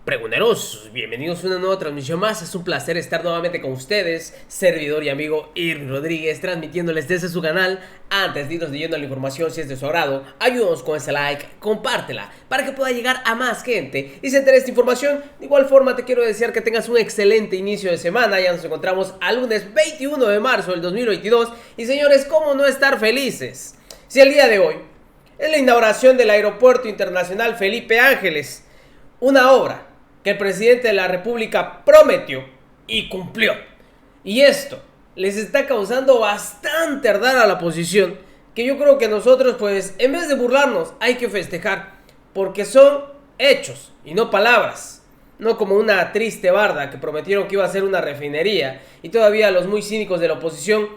Pregunteros, bienvenidos a una nueva transmisión más. Es un placer estar nuevamente con ustedes, servidor y amigo Irving Rodríguez, transmitiéndoles desde su canal. Antes de irnos leyendo la información, si es de su agrado, ayúdanos con ese like, compártela para que pueda llegar a más gente y se entere esta información. De igual forma, te quiero desear que tengas un excelente inicio de semana. Ya nos encontramos al lunes 21 de marzo del 2022. Y señores, ¿cómo no estar felices? Si el día de hoy es la inauguración del Aeropuerto Internacional Felipe Ángeles, una obra que el presidente de la República prometió y cumplió. Y esto les está causando bastante ardor a la oposición, que yo creo que nosotros, pues, en vez de burlarnos, hay que festejar, porque son hechos y no palabras. No como una triste barda que prometieron que iba a ser una refinería y todavía los muy cínicos de la oposición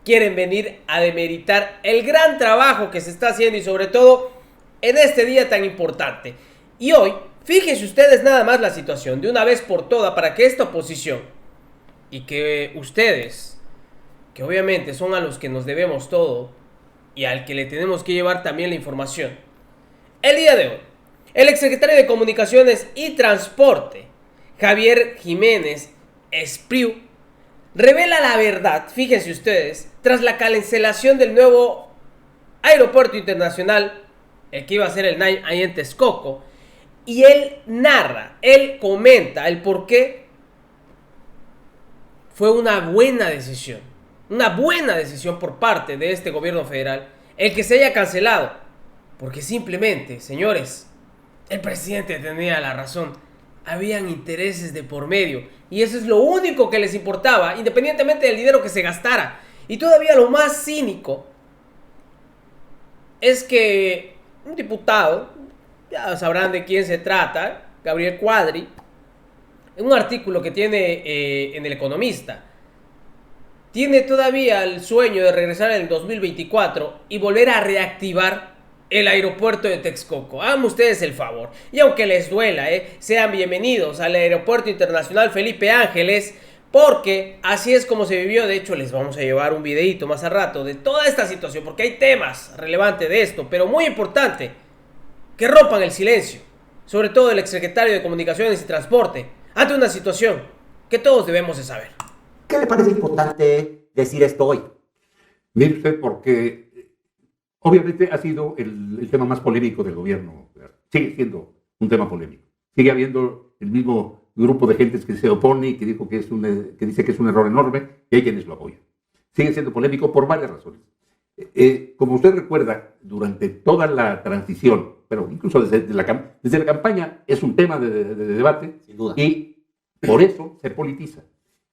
quieren venir a demeritar el gran trabajo que se está haciendo y sobre todo en este día tan importante. Y hoy, fíjense ustedes nada más la situación de una vez por todas para que esta oposición y que ustedes, que obviamente son a los que nos debemos todo y al que le tenemos que llevar también la información. El día de hoy, el exsecretario de Comunicaciones y Transporte, Javier Jiménez Espriu, revela la verdad, fíjense ustedes, tras la cancelación del nuevo aeropuerto internacional, el que iba a ser el NAIM ahí en Texcoco. Y él narra, él comenta el por qué fue una buena decisión por parte de este gobierno federal el que se haya cancelado. Porque simplemente, señores, el presidente tenía la razón. Habían intereses de por medio y eso es lo único que les importaba, independientemente del dinero que se gastara. Y todavía lo más cínico es que un diputado, ya sabrán de quién se trata, Gabriel Cuadri, en un artículo que tiene en El Economista, tiene todavía el sueño de regresar en el 2024 y volver a reactivar el aeropuerto de Texcoco. Hagan ustedes el favor. Y aunque les duela, sean bienvenidos al Aeropuerto Internacional Felipe Ángeles, porque así es como se vivió. De hecho, les vamos a llevar un videito más a rato de toda esta situación, porque hay temas relevantes de esto, pero muy importante, que rompan el silencio, sobre todo el exsecretario de Comunicaciones y Transporte, ante una situación que todos debemos de saber. ¿Qué le parece importante decir esto hoy? Mire usted, porque obviamente ha sido el tema más polémico del gobierno. Sigue siendo un tema polémico. Sigue habiendo el mismo grupo de gentes que se opone y que, que dice que es un error enorme, y hay quienes lo apoyan. Sigue siendo polémico por varias razones. Como usted recuerda, durante toda la transición, pero incluso desde la campaña, es un tema de debate. Sin duda. Y por eso se politiza.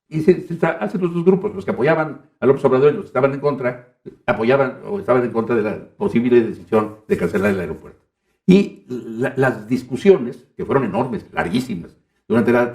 Y hacen los dos grupos, los que apoyaban a López Obrador y los que estaban en contra, apoyaban o estaban en contra de la posible decisión de cancelar el aeropuerto. Y las discusiones, que fueron enormes, larguísimas, durante la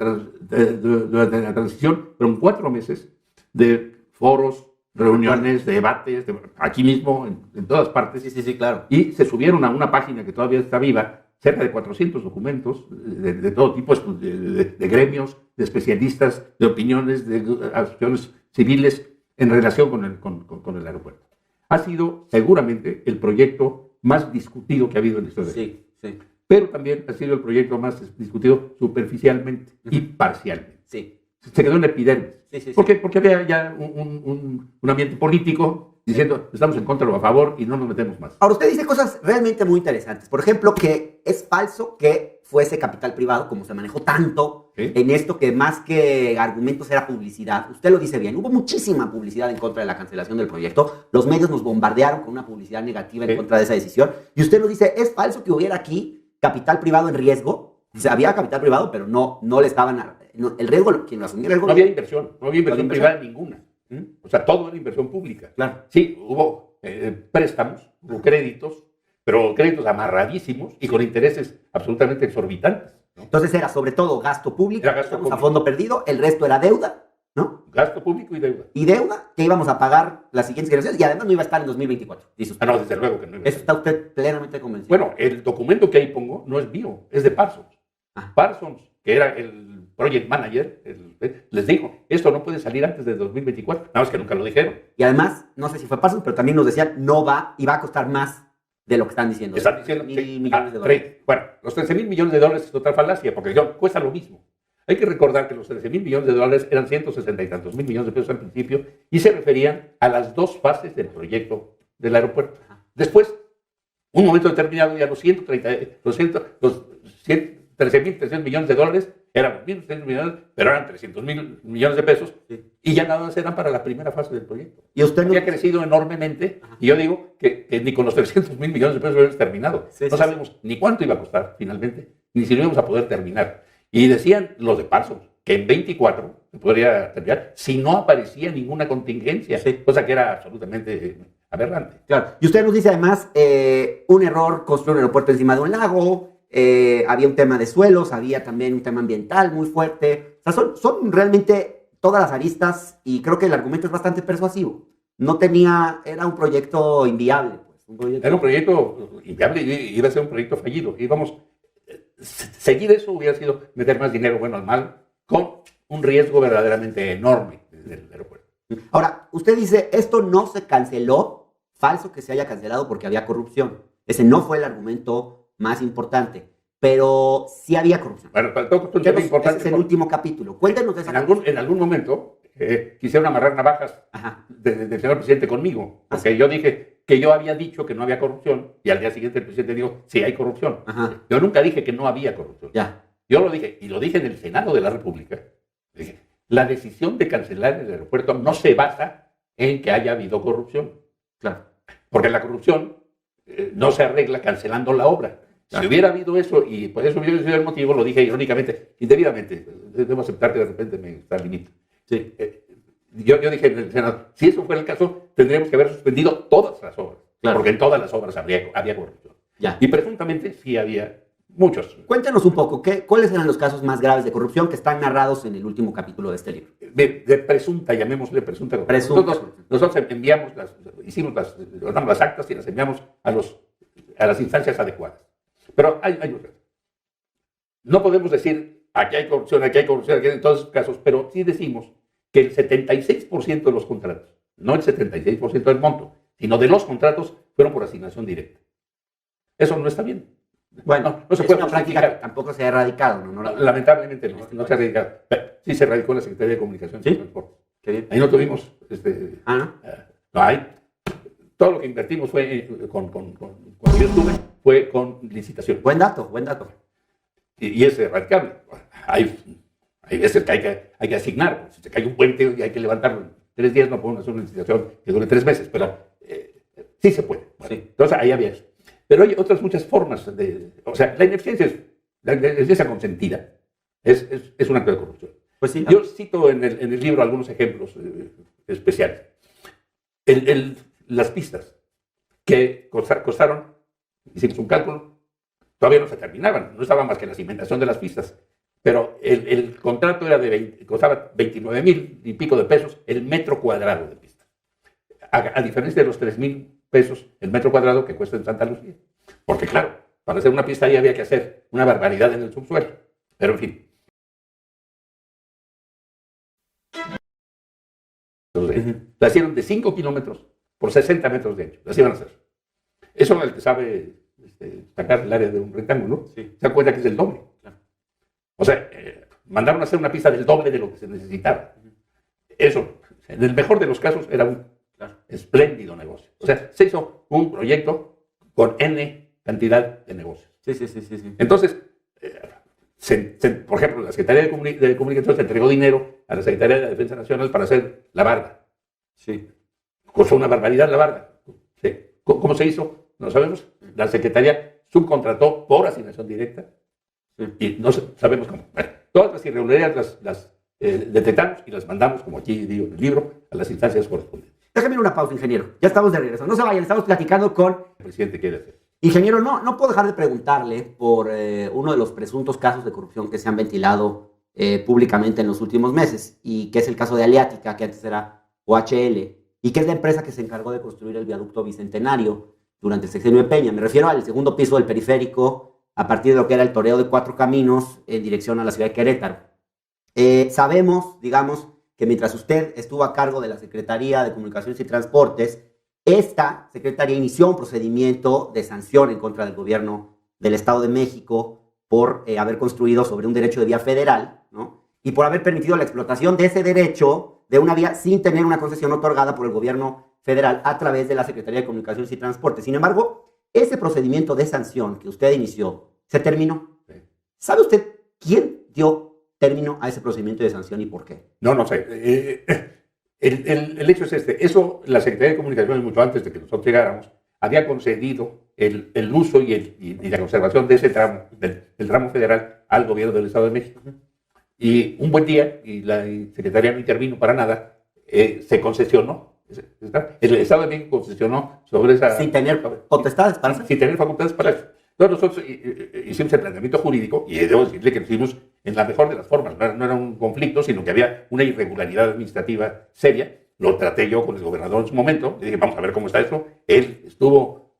transición, fueron 4 meses de foros, reuniones, debates, aquí mismo, en todas partes. Sí, claro. Y se subieron a una página que todavía está viva, cerca de 400 documentos de todo tipo, de gremios, de especialistas, de opiniones, de asociaciones civiles en relación con el aeropuerto. Ha sido seguramente el proyecto más discutido que ha habido en la historia. Sí. Pero también ha sido el proyecto más discutido superficialmente y parcialmente. Sí. Se quedó en la epidermis. Sí. Porque había ya un ambiente político diciendo estamos en contra o a favor y no nos metemos más. Ahora, usted dice cosas realmente muy interesantes. Por ejemplo, que es falso que fuese capital privado, como se manejó tanto en esto, que más que argumentos era publicidad. Usted lo dice bien. Hubo muchísima publicidad en contra de la cancelación del proyecto. Los medios nos bombardearon con una publicidad negativa en contra de esa decisión. Y usted lo dice, es falso que hubiera aquí capital privado en riesgo. O sea, había capital privado, pero no le estaban... el riesgo, quien lo asumía el riesgo... No había inversión privada ninguna. O sea, todo era inversión pública. Claro. Sí, hubo préstamos, hubo créditos, pero créditos amarradísimos y con intereses absolutamente exorbitantes, ¿no? Entonces era sobre todo gasto público, Público. a fondo perdido, el resto era deuda, ¿no? Gasto público y deuda. Y deuda que íbamos a pagar las siguientes generaciones y además no iba a estar en 2024, dice usted. No, desde luego que no. Eso está usted plenamente convencido. Bueno, el documento que ahí pongo no es mío, es de Parsons. Parsons, que era el project manager, les dijo, esto no puede salir antes de 2024. Nada más que nunca lo dijeron. Y además, no sé si fue Parsons, pero también nos decían, iba a costar más de lo que están diciendo. Están diciendo mil que, millones de dólares. bueno, los 13,000 millones de dólares es otra falacia, porque cuesta lo mismo. Hay que recordar que los 13,000 millones de dólares eran 160 y tantos mil millones de pesos al principio y se referían a las dos fases del proyecto del aeropuerto. Después, un momento determinado, ya los 13,300 millones de dólares eran 1,300 millones, pero eran 300,000 millones de pesos y ya nada más eran para la primera fase del proyecto. Y usted había crecido enormemente y yo digo que ni con los 300,000 millones de pesos hubiéramos terminado. No sabemos ni cuánto iba a costar finalmente, ni si lo íbamos a poder terminar. Y decían los de Parsons que en 24 se podría terminar si no aparecía ninguna contingencia, cosa que era absolutamente aberrante. Claro. Y usted nos dice además un error construir un aeropuerto encima de un lago, había un tema de suelos, había también un tema ambiental muy fuerte. O sea, son realmente todas las aristas y creo que el argumento es bastante persuasivo. Era un proyecto inviable. Pues, Era un proyecto inviable y iba a ser un proyecto fallido. Seguir eso hubiera sido meter más dinero bueno al mal, con un riesgo verdaderamente enorme del aeropuerto. Ahora, usted dice, esto no se canceló, falso que se haya cancelado porque había corrupción. Ese no fue el argumento más importante, pero sí había corrupción. Bueno, todo es importante. Ese es el último capítulo. Cuéntenos de esa en algún momento quisieron amarrar navajas del señor presidente conmigo, porque yo dije que yo había dicho que no había corrupción y al día siguiente el presidente dijo, sí hay corrupción. Yo nunca dije que no había corrupción. Yo lo dije, y lo dije en el Senado de la República. Dije, la decisión de cancelar el aeropuerto no se basa en que haya habido corrupción. Claro. Porque la corrupción no se arregla cancelando la obra. Claro. Si hubiera habido eso, y por eso hubiera sido el motivo, lo dije irónicamente, indebidamente. Debo aceptar que de repente me está al límite. Sí. Yo dije en el Senado, si eso fuera el caso, tendríamos que haber suspendido todas las obras. Claro. Porque en todas las obras había corrupción. Y presuntamente sí había muchos. Cuéntenos un poco, ¿cuáles eran los casos más graves de corrupción que están narrados en el último capítulo de este libro? De presunta, llamémosle presunta corrupción. Nosotros enviamos ordenamos las actas y las enviamos a las instancias adecuadas. Pero hay otras. No podemos decir, aquí hay corrupción, aquí en todos esos casos, pero sí decimos que el 76% de los contratos, no el 76% del monto, sino de los contratos, fueron por asignación directa. Eso no está bien. Bueno, no se puede una práctica que tampoco se ha erradicado. Lamentablemente no se ha erradicado. Sí se erradicó en la Secretaría de Comunicación y Transporte. Ahí no tuvimos... todo lo que invertimos fue cuando yo estuve, fue con licitación. Buen dato. Y es erradicable. Hay veces que hay que asignar. Si se cae un puente y hay que levantarlo en 3 días, no podemos hacer una licitación que dure 3 meses, pero sí se puede. Bueno, entonces ahí había eso. Pero hay otras muchas formas la ineficiencia consentida es un acto de corrupción. Pues sí, yo cito en el libro algunos ejemplos especiales. Las pistas que costaron, hicimos un cálculo, todavía no se terminaban, no estaba más que la cimentación de las pistas, pero el contrato era costaba 29,000 y pico de pesos el metro cuadrado de pista, a diferencia de los 3,000 pesos el metro cuadrado que cuesta en Santa Lucía. Porque claro, para hacer una pista ahí había que hacer una barbaridad en el subsuelo. Pero en fin. Entonces, la hicieron de 5 kilómetros por 60 metros de ancho. Las iban a hacer. Eso el que sabe sacar el área de un rectángulo, se da cuenta que es el doble. O sea, mandaron a hacer una pista del doble de lo que se necesitaba. Eso, en el mejor de los casos, era un espléndido negocio. O sea, se hizo un proyecto con N cantidad de negocios. Sí. Entonces, por ejemplo, la Secretaría de Comunicación se entregó dinero a la Secretaría de la Defensa Nacional para hacer la barda. Sí. Costó una barbaridad la barda. Sí. ¿Cómo se hizo? No sabemos. La Secretaría subcontrató por asignación directa y no sabemos cómo. Bueno, todas las irregularidades las detectamos y las mandamos, como aquí digo en el libro, a las instancias correspondientes. Déjame una pausa, ingeniero. Ya estamos de regreso. No se vayan, estamos platicando con... El presidente quiere hacer. Ingeniero, no puedo dejar de preguntarle por uno de los presuntos casos de corrupción que se han ventilado públicamente en los últimos meses, y que es el caso de Aleática, que antes era OHL, y que es la empresa que se encargó de construir el viaducto Bicentenario durante el sexenio de Peña. Me refiero al segundo piso del periférico, a partir de lo que era el toreo de 4 caminos en dirección a la ciudad de Querétaro. Sabemos, digamos, que mientras usted estuvo a cargo de la Secretaría de Comunicaciones y Transportes, esta secretaría inició un procedimiento de sanción en contra del gobierno del Estado de México por haber construido sobre un derecho de vía federal, ¿no? Y por haber permitido la explotación de ese derecho de una vía sin tener una concesión otorgada por el gobierno federal a través de la Secretaría de Comunicaciones y Transporte. Sin embargo, ese procedimiento de sanción que usted inició se terminó. ¿Sabe usted quién dio término a ese procedimiento de sanción y por qué? No sé. El hecho es este. Eso, la Secretaría de Comunicaciones, mucho antes de que nosotros llegáramos, había concedido el uso y la conservación de ese tramo, del tramo federal, al gobierno del Estado de México. Y un buen día, y la Secretaría no intervino para nada, se concesionó. El Estado de México concesionó sobre esa... Sin tener potestades para sin tener facultades para eso. Entonces nosotros hicimos el planteamiento jurídico, y debo decirle que lo hicimos en la mejor de las formas. No era un conflicto, sino que había una irregularidad administrativa seria. Lo traté yo con el gobernador en su momento. Le dije, vamos a ver cómo está esto. Él estuvo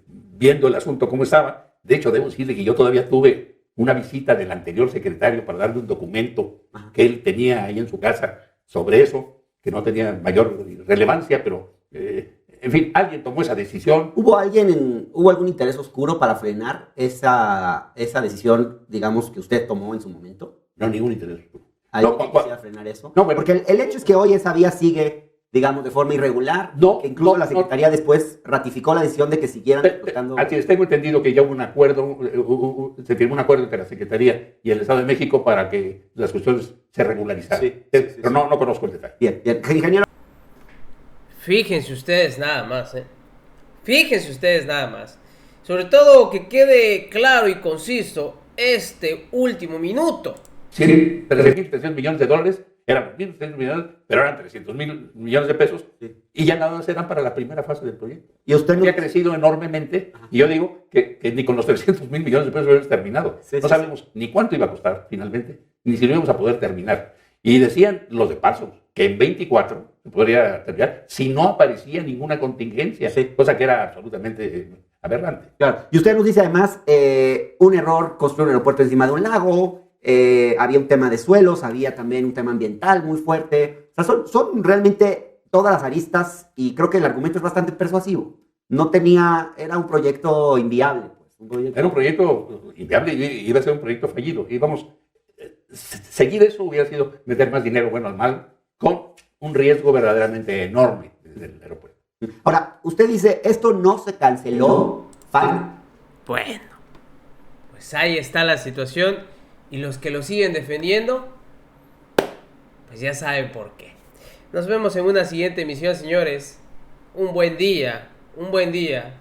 viendo el asunto cómo estaba. De hecho, debo decirle que yo todavía tuve una visita del anterior secretario para darle un documento que él tenía ahí en su casa sobre eso, que no tenía mayor relevancia, pero, en fin, alguien tomó esa decisión. ¿Hubo algún interés oscuro para frenar esa decisión, digamos, que usted tomó en su momento? No, ningún interés oscuro. ¿Alguien que quisiera frenar eso? No, bueno, porque el hecho es que hoy esa vía sigue, digamos, de forma irregular, que incluso la Secretaría después ratificó la decisión de que siguieran explotando. Así es, tengo entendido que ya hubo un acuerdo, se firmó un acuerdo entre la Secretaría y el Estado de México para que las cuestiones se regularizaran. Pero no conozco el detalle. Bien, ingeniero. Fíjense ustedes nada más, Fíjense ustedes nada más. Sobre todo que quede claro y conciso este último minuto. Sí, 300 millones de dólares. Eran 1.300 millones, pero eran 300.000 millones de pesos, y ya nada más eran para la primera fase del proyecto. Y usted había crecido enormemente, y yo digo que ni con los 300.000 millones de pesos habíamos terminado. No sabemos ni cuánto iba a costar finalmente, ni si lo íbamos a poder terminar. Y decían los de Pasos que en 24 se podría terminar si no aparecía ninguna contingencia, cosa que era absolutamente aberrante. Claro. Y usted nos dice además un error construir un aeropuerto encima de un lago. Había un tema de suelos, había también un tema ambiental muy fuerte. O sea, son realmente todas las aristas y creo que el argumento es bastante persuasivo. Era un proyecto inviable. Era un proyecto inviable y iba a ser un proyecto fallido. Seguir eso hubiera sido meter más dinero, bueno, al mal, con un riesgo verdaderamente enorme del aeropuerto. Ahora, usted dice, esto no se canceló. Bueno, pues ahí está la situación. Y los que lo siguen defendiendo, pues ya saben por qué. Nos vemos en una siguiente emisión, señores. Un buen día.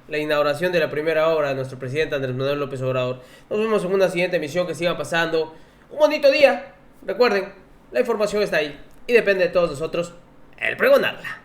La inauguración de la primera obra de nuestro presidente Andrés Manuel López Obrador. Nos vemos en una siguiente emisión, que siga pasando un bonito día. Recuerden, la información está ahí y depende de todos nosotros el pregonarla.